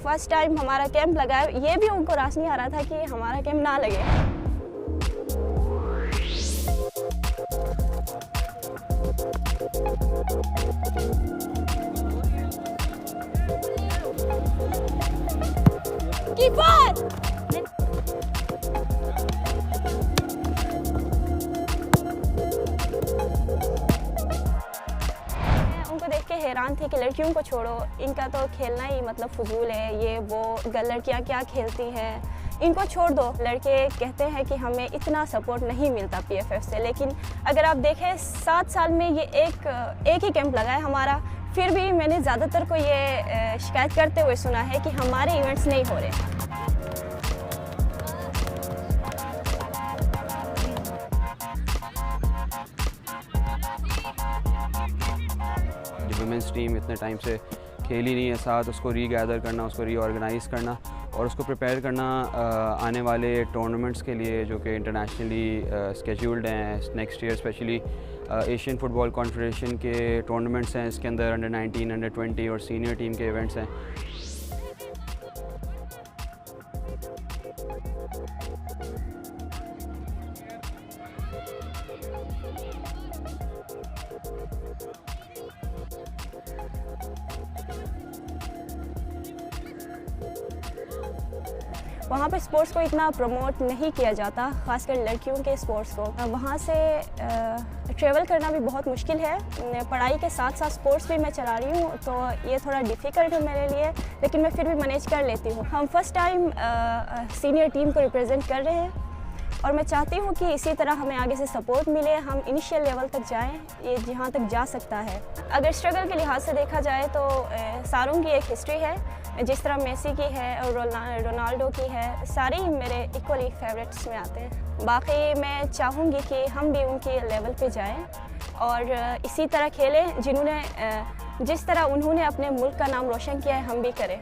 First time हमारा camp लगा है, ये भी उनको रास नहीं आ रहा था कि हमारा कैंप ना लगे। कीपर उनको देख के हैरान थी कि लड़कियों को छोड़ो, इनका तो खेलना ही मतलब फजूल है, ये वो लड़कियां क्या खेलती हैं, इनको छोड़ दो। लड़के कहते हैं कि हमें इतना सपोर्ट नहीं मिलता पीएफएफ से, लेकिन अगर आप देखें 7 साल में ये एक ही कैंप लगा है हमारा, फिर भी मैंने ज़्यादातर को ये शिकायत करते हुए सुना है कि हमारे इवेंट्स नहीं हो रहे। वुमेंस टीम इतने टाइम से खेल ही नहीं है साथ, उसको रीगैदर करना, उसको रीऑर्गेनाइज़ करना और उसको प्रिपेयर करना आने वाले टूर्नामेंट्स के लिए जो कि इंटरनेशनली स्केड्यूल्ड हैं next year. Specially Asian football confederation के टूर्नामेंट्स हैं, इसके अंदर अंडर 19, अंडर 20 और सीनियर टीम के इवेंट्स हैं। वहाँ पे स्पोर्ट्स को इतना प्रमोट नहीं किया जाता, ख़ासकर लड़कियों के स्पोर्ट्स को। वहाँ से ट्रैवल करना भी बहुत मुश्किल है। पढ़ाई के साथ साथ स्पोर्ट्स भी मैं चला रही हूँ, तो ये थोड़ा डिफ़िकल्ट है मेरे लिए, लेकिन मैं फिर भी मैनेज कर लेती हूँ। हम फर्स्ट टाइम सीनियर टीम को रिप्रेजेंट कर रहे हैं और मैं चाहती हूँ कि इसी तरह हमें आगे से सपोर्ट मिले, हम इनिशियल लेवल तक जाएं, ये जहाँ तक जा सकता है। अगर स्ट्रगल के लिहाज से देखा जाए तो सारों की एक हिस्ट्री है, जिस तरह मेसी की है और रोनाल्डो की है, सारे ही मेरे इक्वली फेवरेट्स में आते हैं। बाकी मैं चाहूँगी कि हम भी उनके लेवल पे जाएं और इसी तरह खेलें जिस तरह उन्होंने अपने मुल्क का नाम रोशन किया है, हम भी करें।